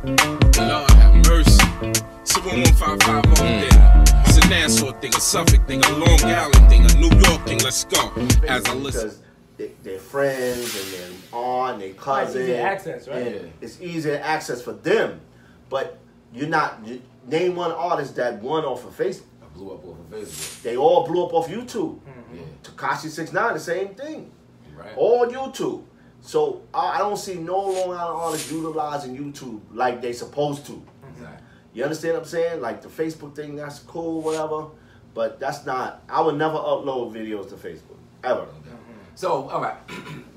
Lord have mercy. It's a 1155 thing. It's a Nassau thing, a Suffolk thing, a Long Island thing, a New York thing. Let's go. As I listen. Because they're friends and their aunt, their cousin. It's easy access, right? And it's easier access for them. But you're not, name one artist that won off of Facebook. Blew up off of Facebook. They all blew up off YouTube. Yeah. Tekashi 6ix9ine, the same thing. Right. All YouTube. So I don't see no Long Island artists utilizing YouTube like they supposed to. Exactly. You understand what I'm saying? Like the Facebook thing, that's cool, whatever. But that's not, I would never upload videos to Facebook. Ever. Okay. So, all right.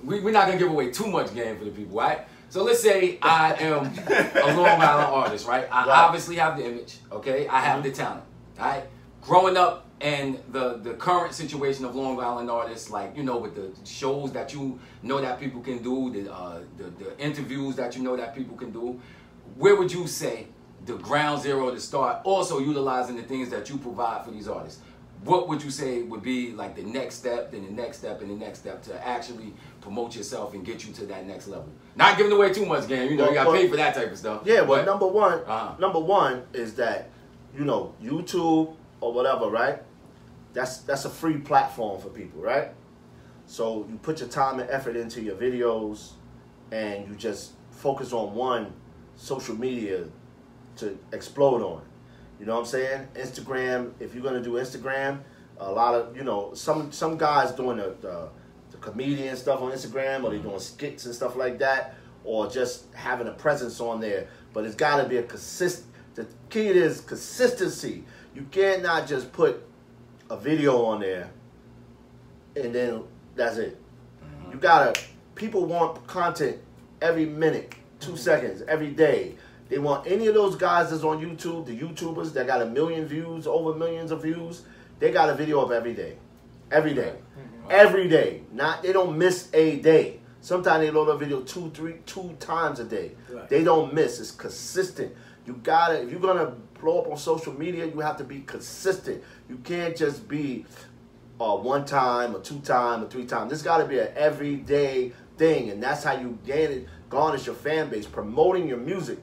We're not going to give away too much game for the people, right? So let's say I am a Long Island artist, right? I obviously have the image, okay? I have the talent, all right? Growing up and the current situation of Long Island artists, like, you know, with the shows that you know that people can do, the interviews that you know that people can do, where would you say the ground zero to start also utilizing the things that you provide for these artists? What would you say would be like the next step, then the next step, and the next step to actually promote yourself and get you to that next level? Not giving away too much game, you know, you got paid for that type of stuff. Yeah, well, number one is that, you know, YouTube or whatever, right? That's a free platform for people, right? So you put your time and effort into your videos and you just focus on one social media to explode on. You know what I'm saying? Instagram, if you're going to do Instagram, a lot of, you know, some guys doing the comedian stuff on Instagram, or they doing skits and stuff like that, or just having a presence on there. But it's got to be a the key is consistency. You cannot just put a video on there and then that's it. You got to, people want content every minute, 2 seconds, every day. They want any of those guys that's on YouTube, the YouTubers that got 1 million views, over millions of views, they got a video up every day. Every day. Every day. They don't miss a day. Sometimes they load a video two times a day. Right. They don't miss. It's consistent. You gotta, if you're gonna blow up on social media, you have to be consistent. You can't just be 1 time or 2 times or 3 times. This gotta be an everyday thing, and that's how you garnish your fan base, promoting your music.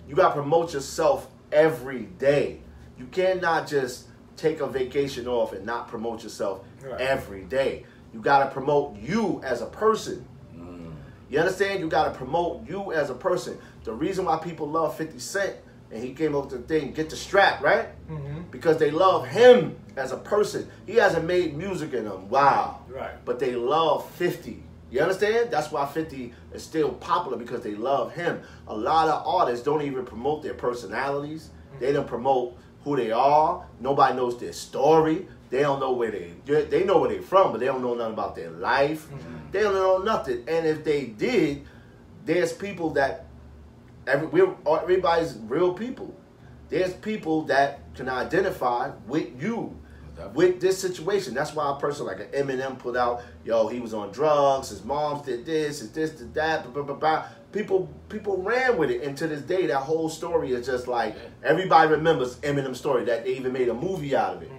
You got to promote yourself every day. You cannot just take a vacation off and not promote yourself every day. You got to promote you as a person. You understand? You got to promote you as a person. The reason why people love 50 Cent, and he came up with the thing, Get the Strap, right? Because they love him as a person. He hasn't made music in a while. Right. But they love 50. You understand? That's why 50 is still popular, because they love him. A lot of artists don't even promote their personalities. They don't promote who they are. Nobody knows their story. They don't know where they know where they're from, but they don't know nothing about their life. They don't know nothing. And if they did, there's people that, everybody's real people. There's people that can identify with you, with this situation. That's why a person like an Eminem put out, yo, he was on drugs, his mom did this, did that, blah, blah, blah, blah. People ran with it, and to this day, that whole story is just like, everybody remembers Eminem's story, that they even made a movie out of it.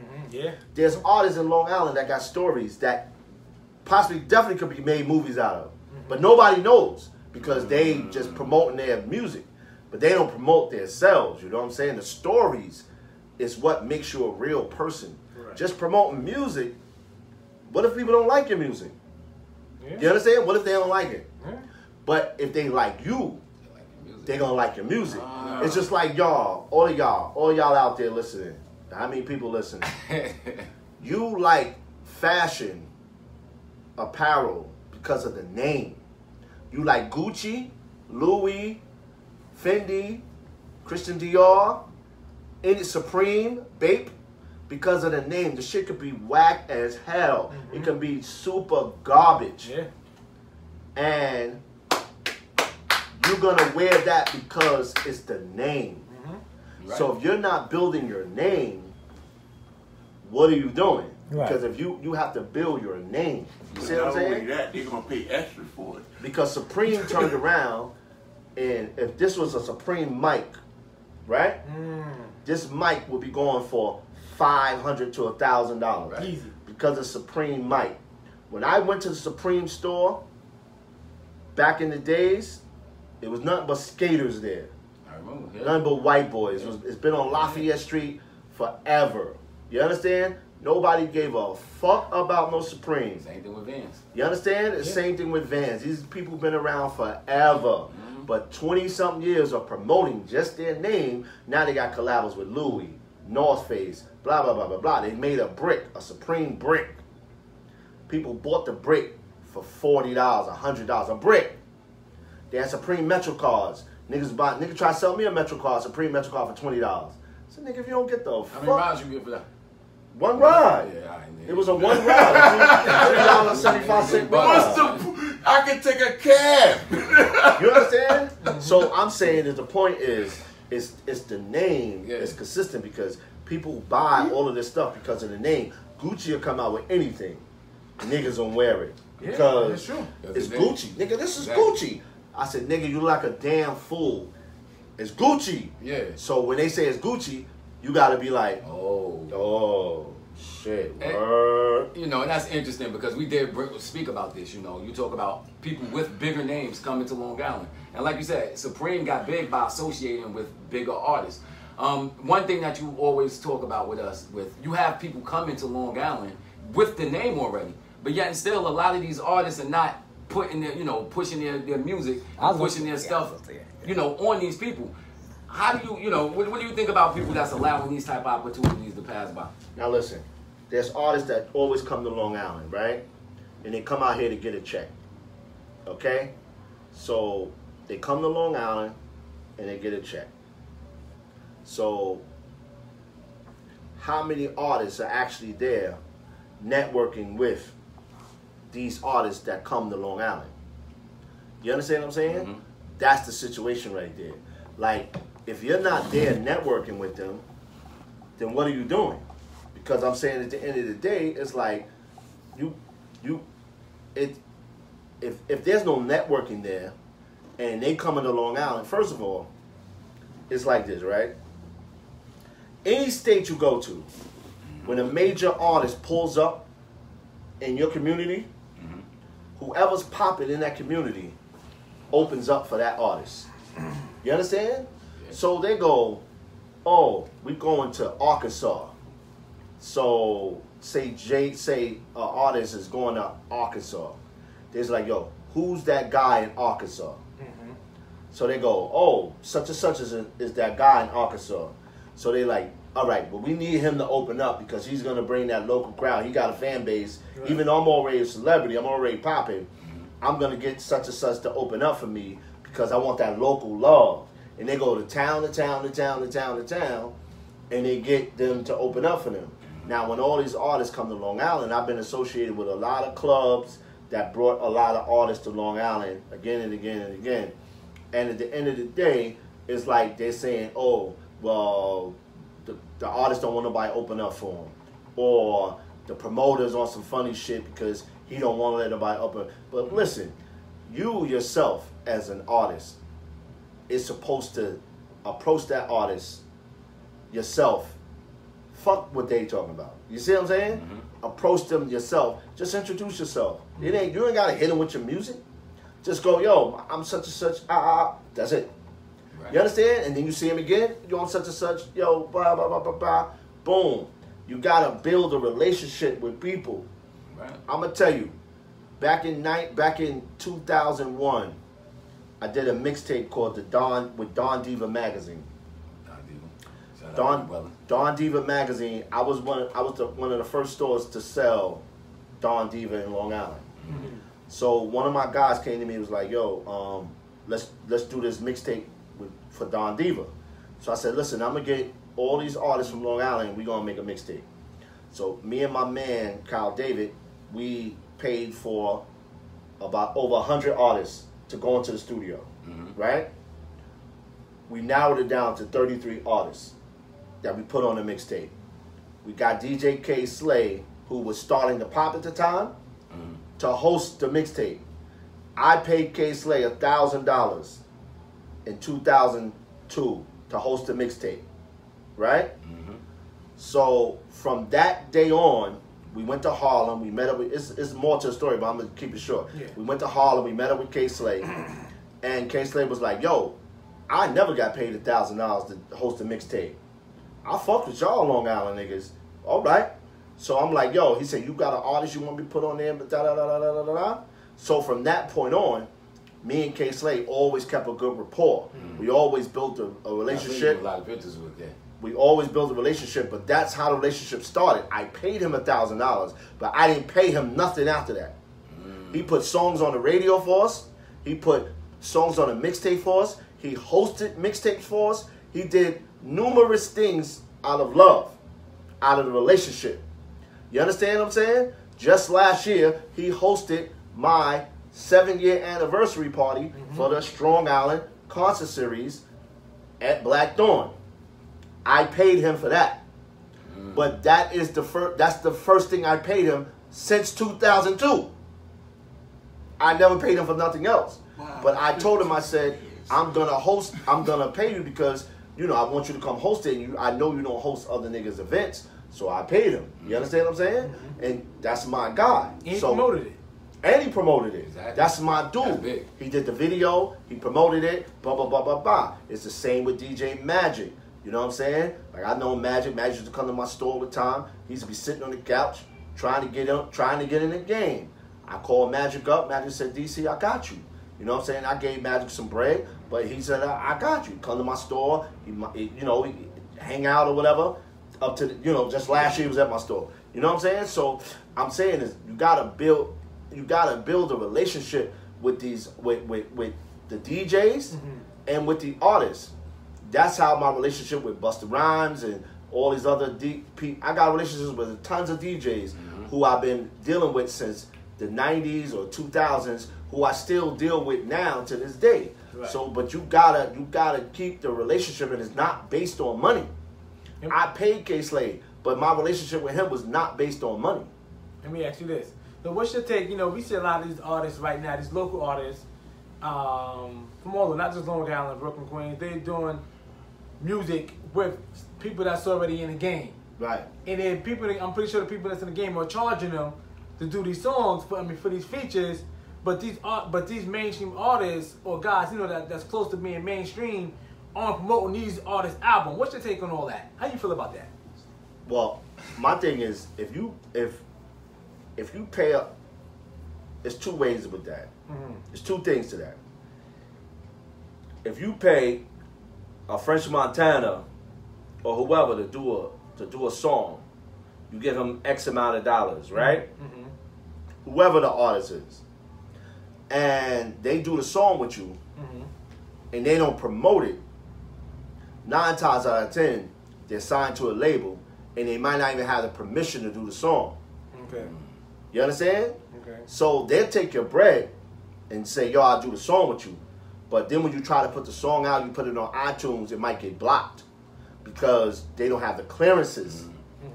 There's artists in Long Island that got stories that possibly, definitely could be made movies out of, but nobody knows, because they just promoting their music, but they don't promote themselves, you know what I'm saying? The stories is what makes you a real person. Just promoting music, what if people don't like your music? You understand? What if they don't like it? But if they like you, they're going to like your music. It's just like y'all, all y'all out there listening. How many people listening? You like fashion, apparel, because of the name. You like Gucci, Louis, Fendi, Christian Dior, any Supreme, Bape, because of the name. The shit could be whack as hell. It can be super garbage. And you're going to wear that because it's the name. So if you're not building your name, what are you doing? Because if you have to build your name. You see what I'm saying? That, they're going to pay extra for it. Because Supreme turned around, and if this was a Supreme mic, right? This mic would be going for $500 to $1,000. Easy. Because of Supreme mic. When I went to the Supreme store, back in the days, it was nothing but skaters there. remember. Yeah. Nothing but white boys. It's been on Lafayette Street forever. You understand? Nobody gave a fuck about no Supreme. Same thing with Vans. You understand? The same thing with Vans. These people been around forever. But 20-something years of promoting just their name, now they got collabs with Louis, North Face, blah, blah, blah, blah, blah. They made a brick, a Supreme brick. People bought the brick for $40, $100, a brick. They had Supreme Metro cards. Nigga try to sell me a Metro card, Supreme Metro card for $20. So nigga, if you don't get the fuck. How many rides you get for that? One ride. Yeah, all right, it was a one ride. $3.75 ride. I can take a cab. You understand? So I'm saying that the point is, it's the name is consistent because people buy all of this stuff because of the name. Gucci will come out with anything. Niggas don't wear it because it's Gucci. Nigga, this is Gucci. I said, nigga, you like a damn fool. It's Gucci. Yeah. So when they say it's Gucci, you gotta be like, oh shit. And, you know, and that's interesting because we did speak about this. You know, you talk about people with bigger names coming to Long Island, and like you said, Supreme got big by associating with bigger artists. One thing that you always talk about with us, you have people coming to Long Island with the name already, but yet and still a lot of these artists are not putting their, pushing their music, pushing their stuff, on these people. How do you, what do you think about people that's allowing these type of opportunities to pass by? Now listen, there's artists that always come to Long Island, right? And they come out here to get a check, okay? So they come to Long Island and they get a check. So how many artists are actually there networking with these artists that come to Long Island? You understand what I'm saying? Mm-hmm. That's the situation right there. Like, if you're not there networking with them, then what are you doing? Because I'm saying at the end of the day, it's like if there's no networking there and they come into Long Island, first of all, it's like this, right? Any state you go to, when a major artist pulls up in your community, whoever's popping in that community opens up for that artist. You understand? Yeah. So they go, oh, we going to Arkansas. So say an artist is going to Arkansas. There's like, yo, who's that guy in Arkansas? Mm-hmm. So they go, oh, such and such is that guy in Arkansas. So they like, all right, well, we need him to open up because he's going to bring that local crowd. He got a fan base. Right. Even though I'm already a celebrity, I'm already popping, I'm going to get such and such to open up for me because I want that local love. And they go to town to town to town to town to town, and they get them to open up for them. Now, when all these artists come to Long Island, I've been associated with a lot of clubs that brought a lot of artists to Long Island again and again and again. And at the end of the day, it's like they're saying, oh, well, the artists don't want nobody to open up for them. Or the promoter's on some funny shit because he don't want to let nobody open. But listen, you yourself as an artist is supposed to approach that artist yourself. Fuck what they talking about. You see what I'm saying? Mm-hmm. Approach them yourself. Just introduce yourself. Mm-hmm. You ain't gotta hit them with your music. Just go, yo, I'm such and such. That's it. Right. You understand? And then you see him again. You're on such and such. Yo, blah blah blah blah blah. Boom. You gotta build a relationship with people. Right. I'm gonna tell you. Back in 2001, I did a mixtape called Don Diva Magazine. Don Diva Magazine. I was one of the first stores to sell Don Diva in Long Island. Mm-hmm. So one of my guys came to me and was like, "Yo, let's do this mixtape for Don Diva." So I said, "Listen, I'm gonna get all these artists from Long Island. And we gonna make a mixtape." So me and my man Kyle David, we paid for about over 100 artists to go into the studio. Mm-hmm. Right? We narrowed it down to 33 artists that we put on the mixtape. We got DJ K Slay, who was starting to pop at the time, to host the mixtape. I paid K Slay $1,000 in 2002 to host the mixtape, right? Mm-hmm. So from that day on, we went to Harlem. We met up with, it's more to the story, but I'm gonna keep it short. Yeah. We went to Harlem. We met up with K Slay, and K Slay was like, "Yo, I never got paid $1,000 to host a mixtape. I fuck with y'all Long Island niggas. All right. So I'm like, yo, he said, you got an artist you want me to put on there? Da-da-da-da-da-da-da. So from that point on, me and K Slade always kept a good rapport. We always built a relationship. A lot of pictures with that. We always built a relationship, but that's how the relationship started. I paid him $1,000, but I didn't pay him nothing after that. He put songs on the radio for us. He put songs on the mixtape for us. He hosted mixtapes for us. He did numerous things out of love, out of the relationship. You understand what I'm saying? Just last year, he hosted my 7-year anniversary party for the Strong Island concert series at Black Dawn. I paid him for that. But that is that's the first thing I paid him since 2002. I never paid him for nothing else. Wow. But I told him, I said, I'm gonna pay you because, you know, I want you to come host it. I know you don't host other niggas' events. So I paid him. You understand what I'm saying? And that's my guy. And he promoted it. And he promoted it. Exactly. That's my dude. He did the video. He promoted it. Blah, blah, blah, blah, blah. It's the same with DJ Magic. You know what I'm saying? Like, I know Magic. Magic used to come to my store all the time. He used to be sitting on the couch trying to get in the game. I called Magic up. Magic said, DC, I got you. You know what I'm saying? I gave Magic some bread, but he said, I got you. Come to my store. He hang out or whatever. Up to just last year he was at my store. You know what I'm saying? So I'm saying is you gotta build a relationship with these with the DJs and with the artists. That's how my relationship with Busta Rhymes and all these other people. I got relationships with tons of DJs who I've been dealing with since the 90s or 2000s, who I still deal with now to this day. Right. So, but you gotta keep the relationship, and it's not based on money. I paid K Slade, but my relationship with him was not based on money. Let me ask you this. So what's your take? You know, we see a lot of these artists right now, these local artists, from all over, not just Long Island, Brooklyn, Queens, they're doing music with people that's already in the game. Right. And then I'm pretty sure the people that's in the game are charging them to do these songs, for these features, but these mainstream artists or guys, you know, that's close to being mainstream, aren't promoting these artists' album. What's your take on all that? How you feel about that? Well, my thing is, if you pay up, there's two ways with that. There's two things to that. If you pay a French Montana or whoever to do a song, you give them X amount of dollars, right? Whoever the artist is, and they do the song with you, and they don't promote it. 9 times out of 10, they're signed to a label, and they might not even have the permission to do the song. Okay. You understand? Okay. So they'll take your bread and say, yo, I'll do the song with you. But then when you try to put the song out, you put it on iTunes, it might get blocked because they don't have the clearances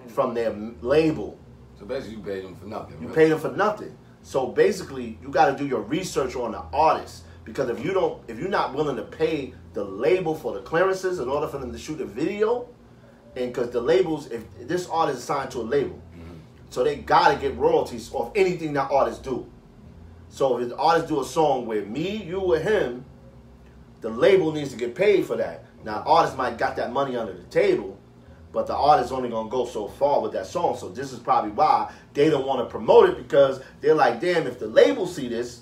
from their label. So basically you paid them for nothing. You paid them for nothing. So basically, you got to do your research on the artist, because if you're not willing to pay the label for the clearances in order for them to shoot a video, and because the labels, if this artist is signed to a label, so they got to get royalties off anything that artists do. So if the artist do a song with me, you, or him, the label needs to get paid for that. Now, artists might got that money under the table, but the artist's only going to go so far with that song. So this is probably why they don't want to promote it, because they're like, damn, if the label see this,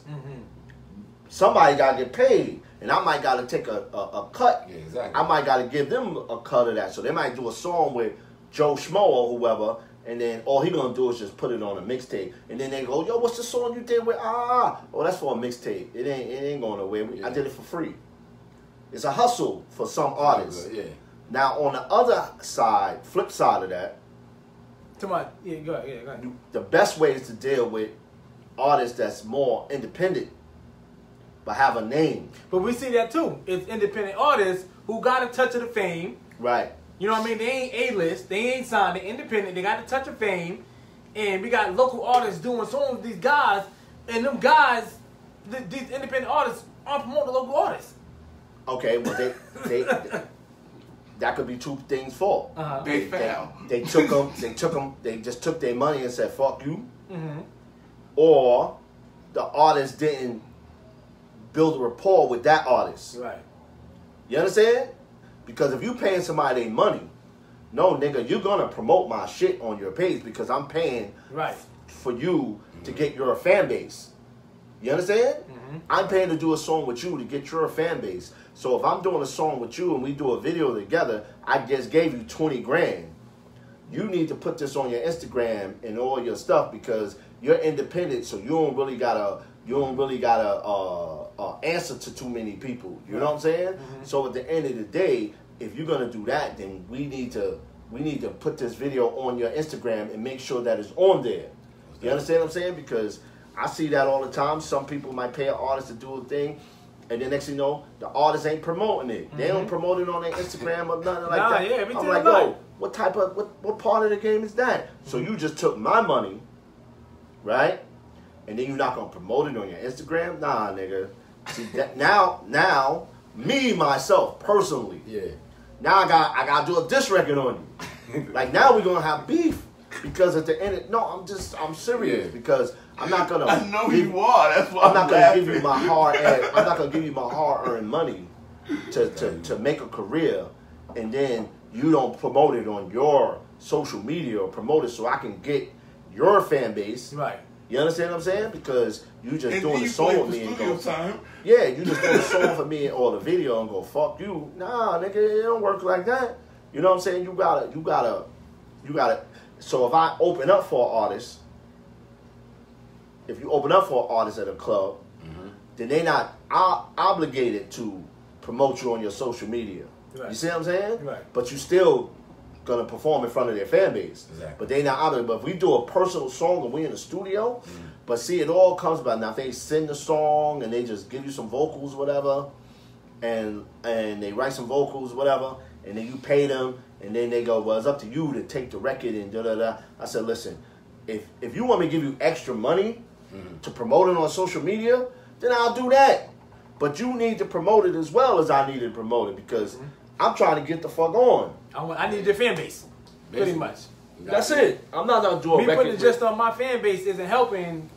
somebody got to get paid. And I might got to take a cut. Yeah, exactly. I might got to give them a cut of that. So they might do a song with Joe Schmo or whoever, and then all he going to do is just put it on a mixtape. And then they go, yo, what's the song you did with Oh, that's for a mixtape. It ain't going nowhere. Yeah. I did it for free. It's a hustle for some artists. Yeah. Now, on the other side, flip side of that, Go ahead. the best way is to deal with artists that's more independent, but have a name. But we see that too. It's independent artists who got a touch of the fame. Right. You know what I mean? They ain't A-list. They ain't signed. They're independent. They got a touch of fame. And we got local artists doing songs with these guys. And them guys, these independent artists, aren't promoting the local artists. Okay, well, they that could be two things for. They fell. They just took their money and said, fuck you. Or the artist didn't build a rapport with that artist. Right. You understand? Because if you paying somebody their money, no, nigga, you're going to promote my shit on your page because I'm paying for you to get your fan base. You understand? I'm paying to do a song with you to get your fan base. So if I'm doing a song with you and we do a video together, I just gave you 20 grand. You need to put this on your Instagram and all your stuff because you're independent, so you don't really gotta answer to too many people. You know what I'm saying? So at the end of the day, if you're gonna do that, then we need to put this video on your Instagram and make sure that it's on there. You understand what I'm saying? Because I see that all the time. Some people might pay an artist to do a thing, and then next thing you know, the artist ain't promoting it. They don't promote it on their Instagram or nothing like that. Yeah, I'm like, yo, what part of the game is that? So you just took my money, right? And then you're not gonna promote it on your Instagram? Nah, nigga. See that now, me myself personally. Yeah. Now I gotta do a diss record on you. Like now we're gonna have beef because at the end, I'm serious because I'm not gonna. I know you are. That's why I'm not gonna give you my I'm not gonna give you my hard-earned money to make a career, and then you don't promote it on your social media or promote it so I can get your fan base. Right. You understand what I'm saying? Because you just and doing a song with me and go, yeah, you just doing a song for me or the video and go, fuck you. Nah, nigga, it don't work like that. You know what I'm saying? You gotta. So if I open up for an artist, if you open up for an artist at a club, then they not obligated to promote you on your social media. Right. You see what I'm saying? Right. But you still gonna perform in front of their fan base. Exactly. But they not obligated. But if we do a personal song and we in the studio, but see, it all comes about now. If they sing the song and they just give you some vocals, whatever, and they write some vocals, whatever, and then you pay them, and then they go, well, it's up to you to take the record and da da da. I said, listen, if you want me to give you extra money to promote it on social media, then I'll do that. But you need to promote it as well as I need to promote it because I'm trying to get the fuck on. I need your fan base, pretty much. That's it. I'm not gonna do a record. Me putting it just on my fan base isn't helping.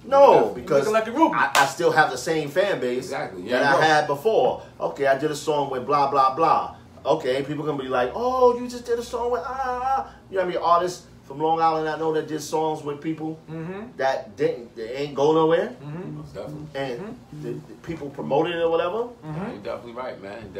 No, because like a group. I still have the same fan base that I had before. Okay, I did a song with blah blah blah. Okay, people gonna be like, oh, you just did a song with You know what I mean? Artists from Long Island I know that did songs with people that ain't go nowhere. Definitely. And the people promoted it or whatever. You're definitely right, man.